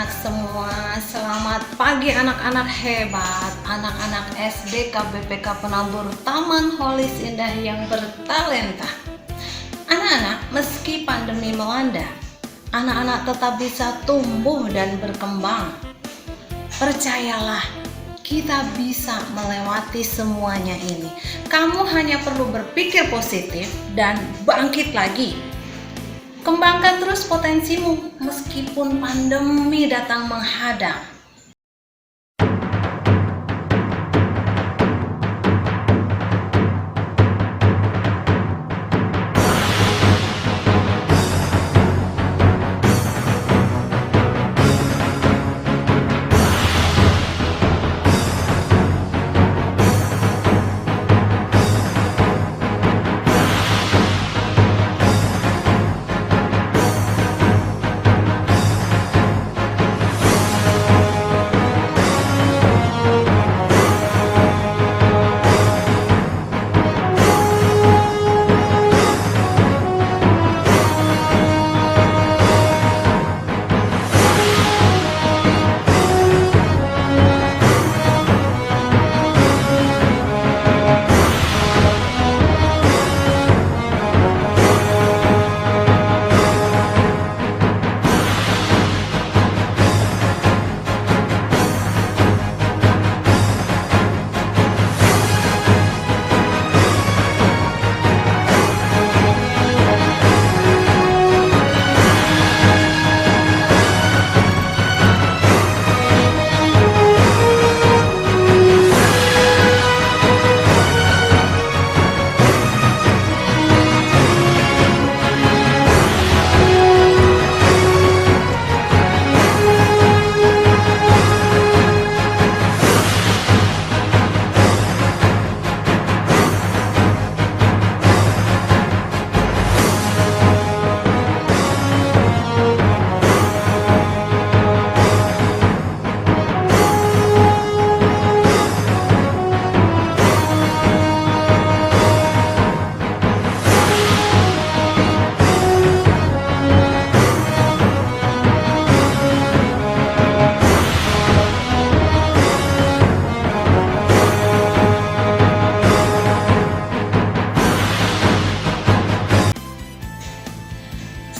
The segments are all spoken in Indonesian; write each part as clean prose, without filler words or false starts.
anak-anak semua, selamat pagi anak-anak hebat, anak-anak SD KBPK Penabur Taman Holis Indah yang bertalenta. Anak-anak, meski pandemi melanda, anak-anak tetap bisa tumbuh dan berkembang. Percayalah, kita bisa melewati semuanya ini. Kamu hanya perlu berpikir positif dan bangkit lagi. Kembangkan terus potensimu meskipun pandemi datang menghadang.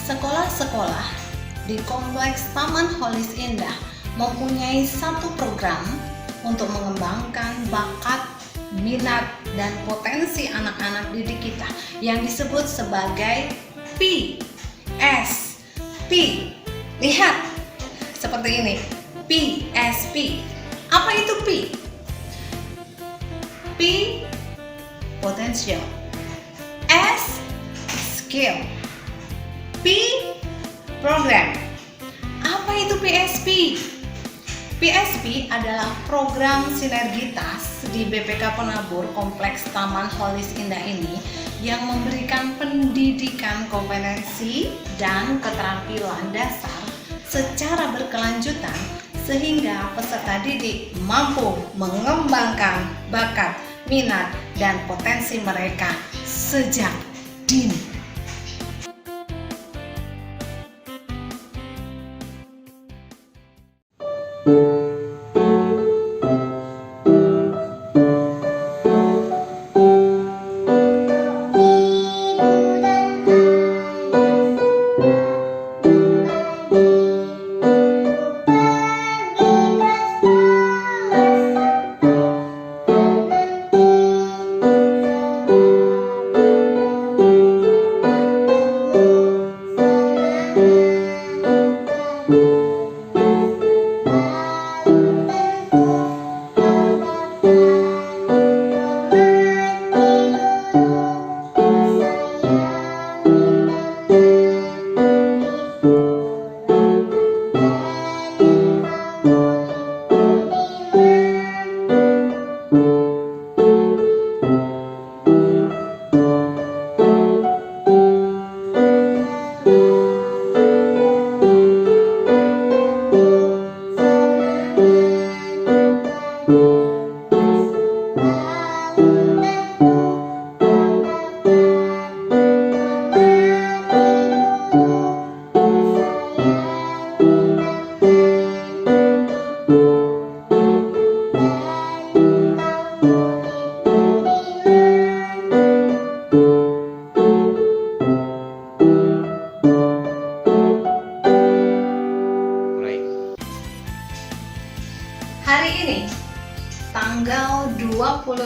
Sekolah-sekolah di Kompleks Taman Holis Indah mempunyai satu program untuk mengembangkan bakat, minat, dan potensi anak-anak didik kita yang disebut sebagai PSP. Lihat, seperti ini, PSP. Apa itu P? P, potential. S, skill. P, program. Apa itu PSP? PSP adalah program sinergitas di BPK Penabur Kompleks Taman Holis Indah ini yang memberikan pendidikan kompetensi dan keterampilan dasar secara berkelanjutan sehingga peserta didik mampu mengembangkan bakat, minat, dan potensi mereka sejak dini.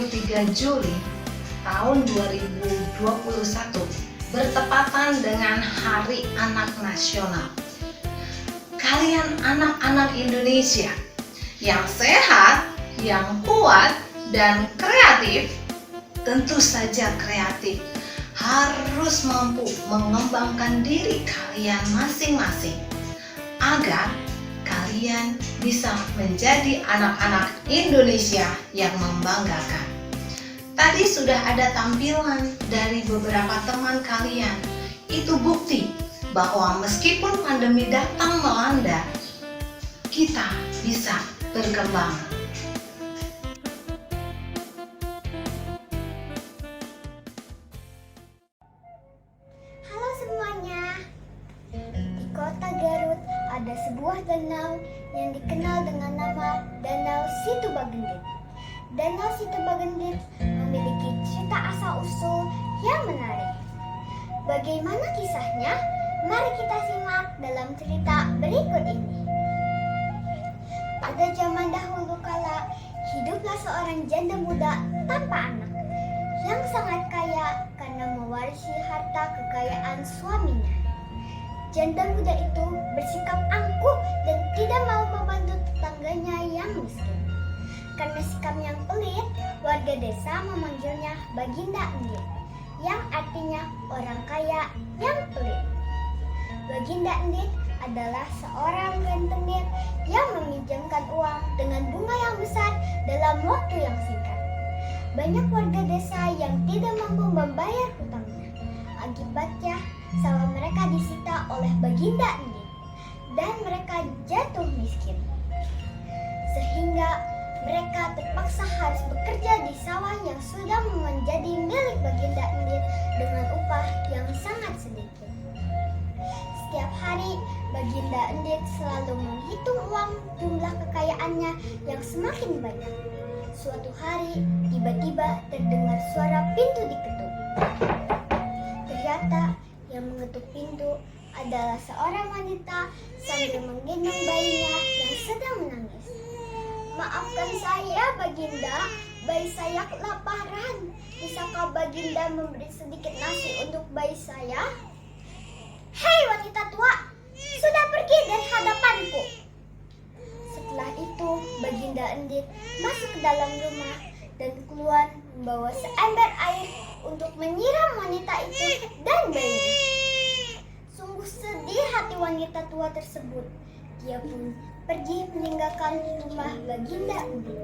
23 Juli tahun 2021 bertepatan dengan Hari Anak Nasional. Kalian anak-anak Indonesia yang sehat, yang kuat, dan kreatif, tentu saja kreatif, harus mampu mengembangkan diri kalian masing-masing agar kalian bisa menjadi anak-anak Indonesia yang membanggakan. Tadi sudah ada tampilan dari beberapa teman kalian. Itu bukti bahwa meskipun pandemi datang melanda, kita bisa berkembang. Halo semuanya. Di kota Garut ada sebuah danau yang dikenal dengan nama Danau Situbagendit. Danau Situbagendit memiliki cerita asal-usul yang menarik. Bagaimana kisahnya? Mari kita simak dalam cerita berikut ini. Pada zaman dahulu kala, hiduplah seorang janda muda tanpa anak yang sangat kaya karena mewarisi harta kekayaan suaminya. Janda muda itu bersikap angkuh dan tidak mau membantu tetangganya yang miskin. Karena sikap yang pelit, warga desa memanggilnya Baginda Endit, yang artinya orang kaya yang pelit. Baginda Endit adalah seorang rentenir yang meminjamkan uang dengan bunga yang besar dalam waktu yang singkat. Banyak warga desa yang tidak mampu membayar hutangnya. Akibatnya, sawah mereka disita oleh Baginda Endit dan mereka jatuh miskin. Sehingga mereka terpaksa harus bekerja di sawah yang sudah menjadi milik Baginda Endit dengan upah yang sangat sedikit. Setiap hari, Baginda Endit selalu menghitung uang jumlah kekayaannya yang semakin banyak. Suatu hari, tiba-tiba terdengar suara pintu diketuk. Ternyata yang mengetuk pintu adalah seorang wanita sambil menggendong bayinya yang sedang menangis. Maafkan saya, Baginda. Bayi saya kelaparan. Bisakah Baginda memberi sedikit nasi untuk bayi saya? Hei wanita tua, sudah pergi dari hadapanku. Setelah itu, Baginda Endit masuk ke dalam rumah dan keluar membawa seember air untuk menyiram wanita itu dan bayinya. Sungguh sedih hati wanita tua tersebut. Dia pun pergi meninggalkan rumah Baginda Endit.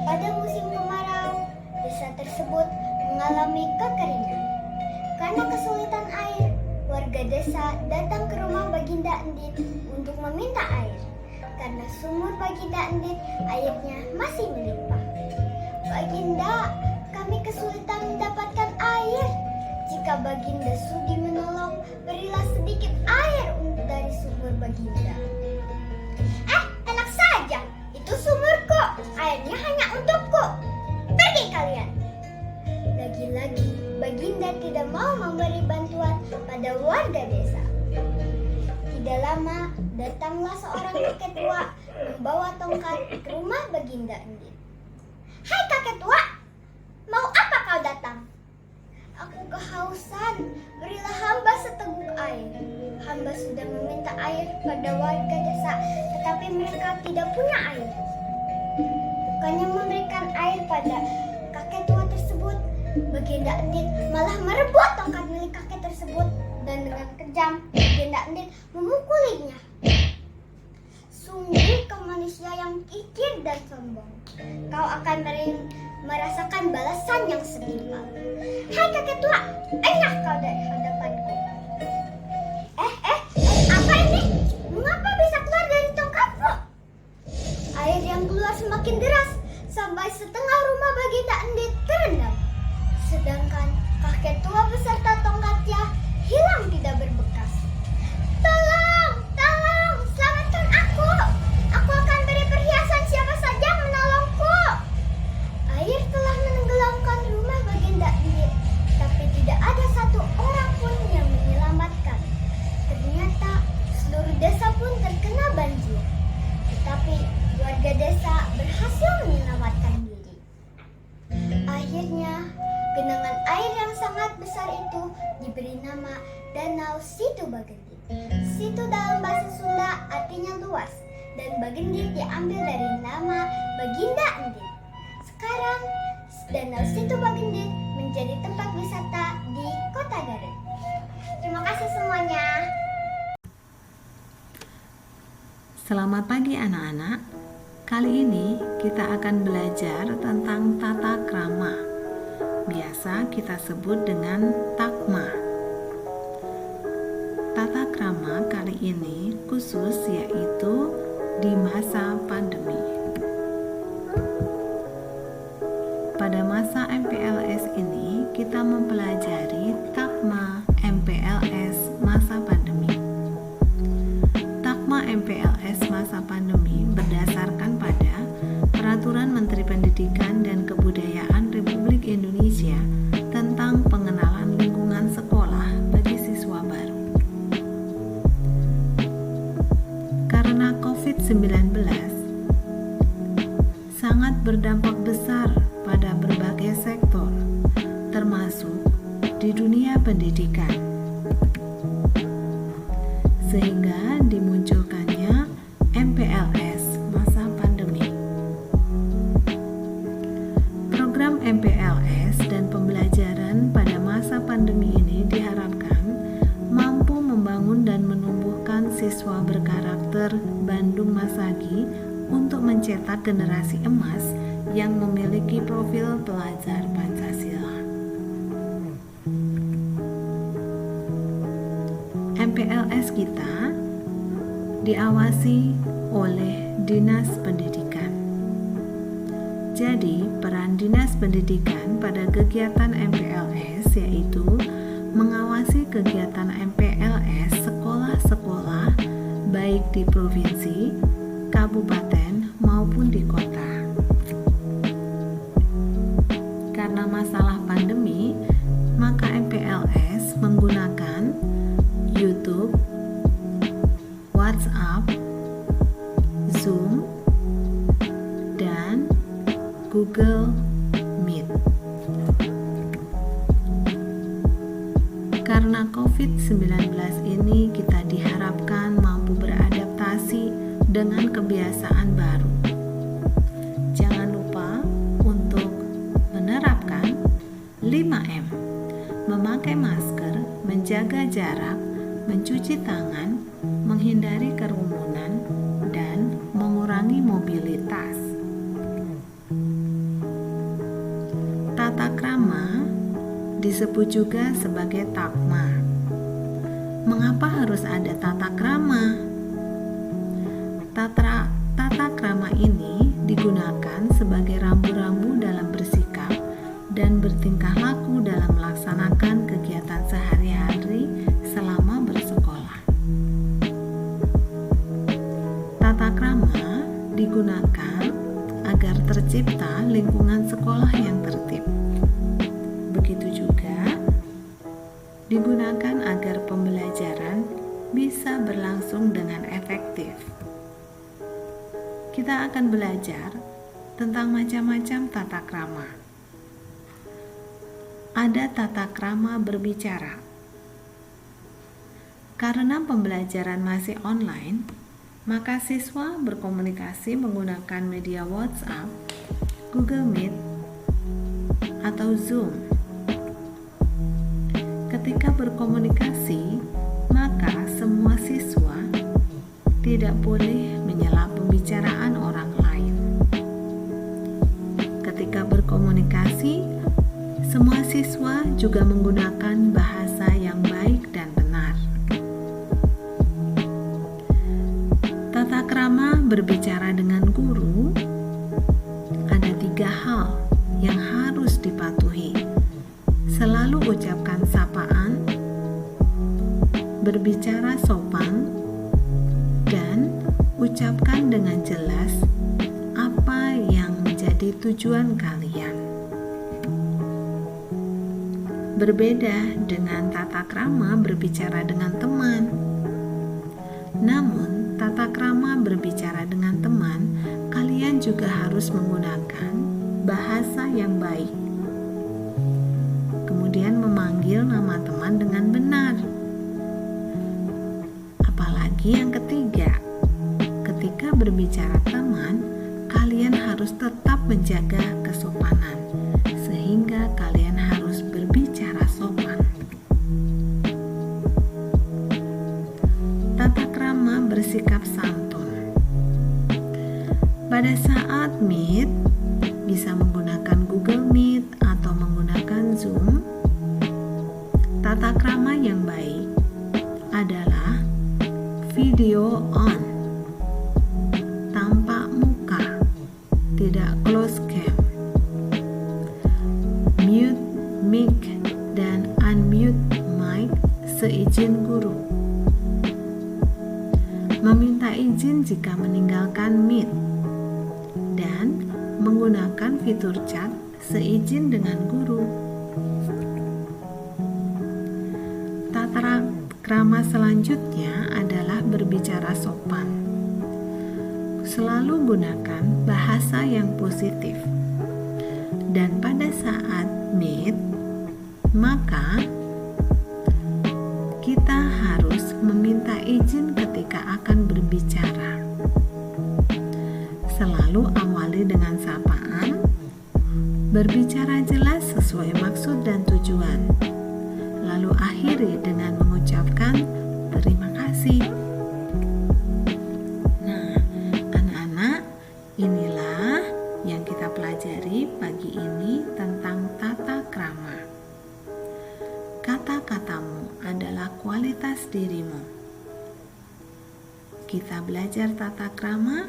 Pada musim kemarau, desa tersebut mengalami kekeringan. Karena kesulitan air, warga desa datang ke rumah Baginda Endit untuk meminta air. Karena sumur Baginda Endit airnya masih melimpah. Baginda, kami kesulitan mendapatkan air. Jika Baginda sudi menolong, berilah sedikit air dari sumur Baginda. Enak saja, itu sumurku. Airnya hanya untukku. Pergi kalian. Lagi-lagi, Baginda tidak mau memberi bantuan pada warga desa. Tidak lama, datanglah seorang kakek tua membawa tongkat ke rumah Baginda Endit. Hai kakek tua, mau apa kau datang? Aku kehausan, berilah hamba seteguk air. Hamba sudah meminta air pada warga desa, tetapi mereka tidak punya air. Bukannya memberikan air pada kakek tua tersebut, Baginda Endit malah merebut tongkat milik kakek tersebut dan dengan kejam Baginda Endit memukulinya. Sungguh kau manusia yang kikir dan sombong. Kau akan merasakan balasan yang setimpal. Hai kakek tua, enyah kau dari hadapanku. Apa ini? Mengapa bisa keluar dari tongkatmu? Air yang keluar semakin deras sampai setengah rumah Baginda Endit terendam. Sedangkan kakek tua beserta tongkatnya hilang tidak berbekas. Tolong, selamatkan aku. Aku akan beri perhiasan siapa saja yang menolongku. Air telah menenggelamkan rumah Baginda Endit, tapi tidak ada satu orang pun yang menyelamatkan. Ternyata seluruh desa pun terkena banjir. Tetapi warga desa berhasil menyelamatkan diri. Genangan air yang sangat besar itu diberi nama Danau Situbagendit. Situ dalam bahasa Sunda artinya luas, dan Bagendit diambil dari nama Baginda Endit. Sekarang, Danau Situbagendit menjadi tempat wisata di Kota Garut. Terima kasih semuanya. Selamat pagi anak-anak. Kali ini kita akan belajar tentang tata krama. Biasa kita sebut dengan takma. Tata krama kali ini khusus, yaitu di masa pandemi. Pada masa MPLS ini kita mempelajari takma MPLS masa pandemi. Takma MPLS masa pandemi berdasarkan pada Peraturan Menteri Pendidikan dan Kebudayaan Republik Indonesia tentang pengenalan lingkungan sekolah bagi siswa baru. Karena COVID-19 sangat berdampak besar pada berbagai sektor, termasuk di dunia pendidikan, sehingga dimunculkannya MPLS masa pandemi. Program MPLS dan pembelajaran pada masa pandemi ini diharapkan mampu membangun dan menumbuhkan siswa berkarakter Bandung Masagi untuk mencetak generasi emas yang memiliki profil pelajar Pancasila. MPLS kita diawasi oleh Dinas Pendidikan. Jadi, peran Dinas Pendidikan pada kegiatan MPLS yaitu mengawasi kegiatan MPLS sekolah-sekolah baik di provinsi, kabupaten maupun di kota. Karena masalah pandemi, maka MPLS menggunakan YouTube, WhatsApp, Zoom, dan Google Meet. Karena COVID-19 ini kita diharapkan mampu beradaptasi dengan kebiasaan baru. Jangan lupa untuk menerapkan 5M, memakai masker, menjaga jarak, mencuci tangan, menghindari kerumunan, dan mengurangi mobilitas. Tata krama disebut juga sebagai takma. Mengapa harus ada tata krama? Tata krama ini digunakan sebagai rambu-rambu dalam bersikap dan bertingkah laku dalam melaksanakan kegiatan sehari-hari selama bersekolah. Tata krama digunakan agar tercipta lingkungan sekolah yang tertib. Begitu juga digunakan agar pembelajaran bisa berlangsung dengan efektif. Kita akan belajar tentang macam-macam tata krama. Ada tata krama berbicara. Karena pembelajaran masih online, maka siswa berkomunikasi menggunakan media WhatsApp, Google Meet, atau Zoom. Ketika berkomunikasi, maka semua siswa tidak boleh menyela pembicaraan orang lain. Ketika berkomunikasi, semua siswa juga menggunakan bahasa yang baik dan benar. Tata krama berbicara dengan guru, ada 3 hal yang harus dipatuhi. Selalu ucapkan sapaan, berbicara sopan, dan ucapkan dengan jelas apa yang menjadi tujuan kalian. Berbeda dengan tata krama berbicara dengan teman. Namun, tata krama berbicara dengan teman, kalian juga harus menggunakan bahasa yang baik. kemudian memanggil nama teman dengan benar. Apalagi yang ketiga, ketika berbicara teman, kalian harus tetap menjaga kesopanan, sehingga kalian harus berbicara sopan. Tata krama bersikap santun. Pada saat meet, bisa menggunakan Google Meet atau menggunakan Zoom. Tata krama yang baik adalah video on, tampak muka, tidak close cam, mute mic dan unmute mic seizin guru, meminta izin jika meninggalkan Meet, dan menggunakan fitur chat seizin dengan guru. Tata krama selanjutnya adalah berbicara sopan. Selalu gunakan bahasa yang positif. Dan pada saat meet, maka kita harus meminta izin ketika akan berbicara. Selalu awali dengan sapaan, berbicara jelas sesuai maksud dan tujuan, lalu akhiri dengan mengucapkan terima kasih. Nah, anak-anak, inilah yang kita pelajari pagi ini tentang tata krama. Kata-katamu adalah kualitas dirimu. Kita belajar tata krama.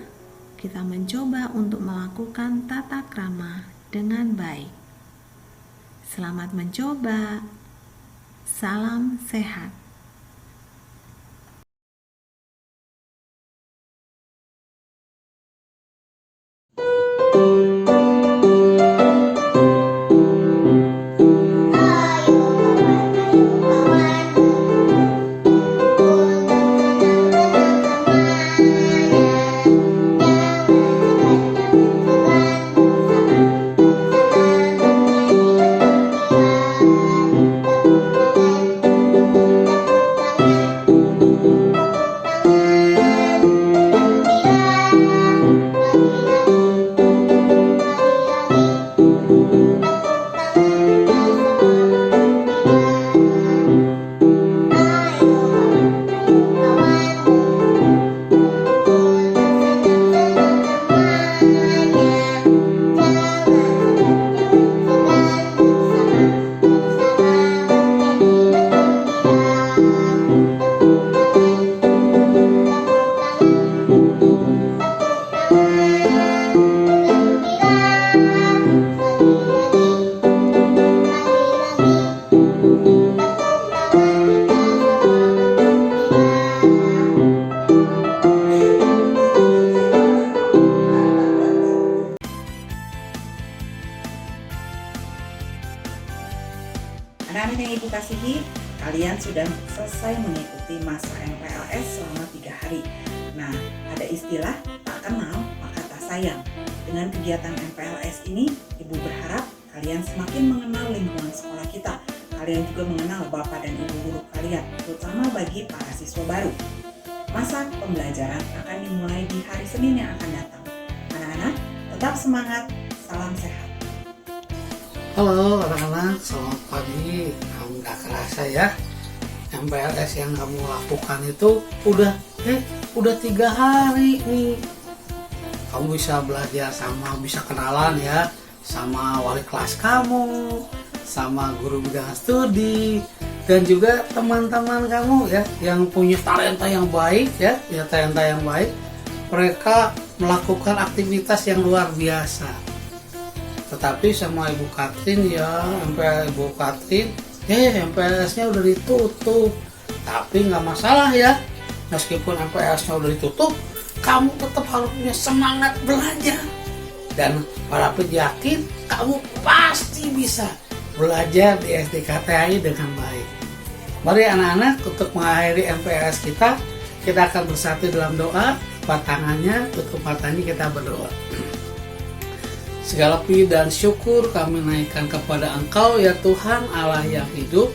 Kita mencoba untuk melakukan tata krama dengan baik. Selamat mencoba. Salam sehat. Anak-anak yang Ibu kasihi, kalian sudah selesai mengikuti masa MPLS selama 3 hari. Nah, ada istilah tak kenal maka tak sayang. Dengan kegiatan MPLS ini, Ibu berharap kalian semakin mengenal lingkungan sekolah kita. Kalian juga mengenal Bapak dan Ibu guru kalian, terutama bagi para siswa baru. Masa pembelajaran akan dimulai di hari Senin yang akan datang. Anak-anak, tetap semangat, salam sehat. Halo anak-anak, selamat pagi. Kamu gak kerasa ya, MPLS yang kamu lakukan itu udah 3 hari nih. Kamu bisa belajar bisa kenalan ya sama wali kelas kamu, sama guru bidang studi, dan juga teman-teman kamu ya yang punya talenta yang baik ya, talenta yang baik. Mereka melakukan aktivitas yang luar biasa. Tetapi sama Ibu Katrin ya, Ibu Katrin, MPLS-nya udah ditutup. Tapi nggak masalah ya, meskipun MPLS-nya udah ditutup, kamu tetap harus punya semangat belajar. Dan para yakin kamu pasti bisa belajar di SDKTAI dengan baik. Mari anak-anak, untuk mengakhiri MPLS kita akan bersatu dalam doa. Lipat tangannya, tutup matanya, kita berdoa. Segala puji dan syukur kami naikkan kepada Engkau ya Tuhan Allah yang hidup.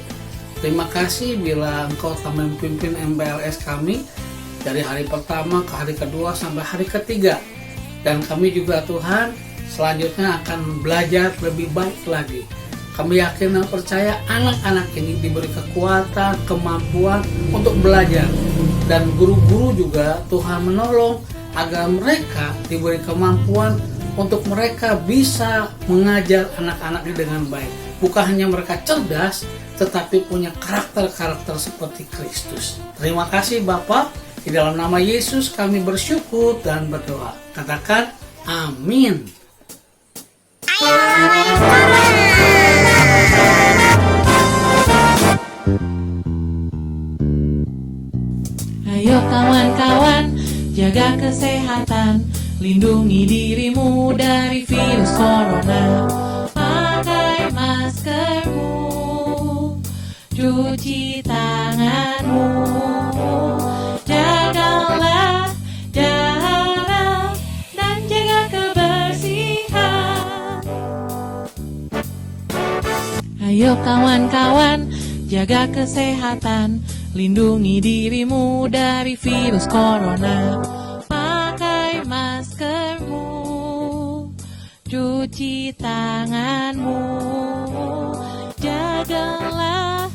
Terima kasih bila Engkau telah memimpin MPLS kami dari hari pertama ke hari kedua sampai hari ketiga. Dan kami juga Tuhan selanjutnya akan belajar lebih baik lagi. Kami yakin dan percaya anak-anak ini diberi kekuatan, kemampuan untuk belajar. Dan guru-guru juga Tuhan menolong agar mereka diberi kemampuan untuk mereka bisa mengajar anak-anak ini dengan baik. Bukan hanya mereka cerdas, tetapi punya karakter-karakter seperti Kristus. Terima kasih Bapa. Di dalam nama Yesus kami bersyukur dan berdoa. Katakan amin. Ayo kawan-kawan, jaga kesehatan, lindungi dirimu dari virus corona. Pakai maskermu, cuci tanganmu, jagalah jarak dan jaga kebersihan. Ayo kawan-kawan, jaga kesehatan, lindungi dirimu dari virus corona. Pakai maskermu, cuci tanganmu, jagalah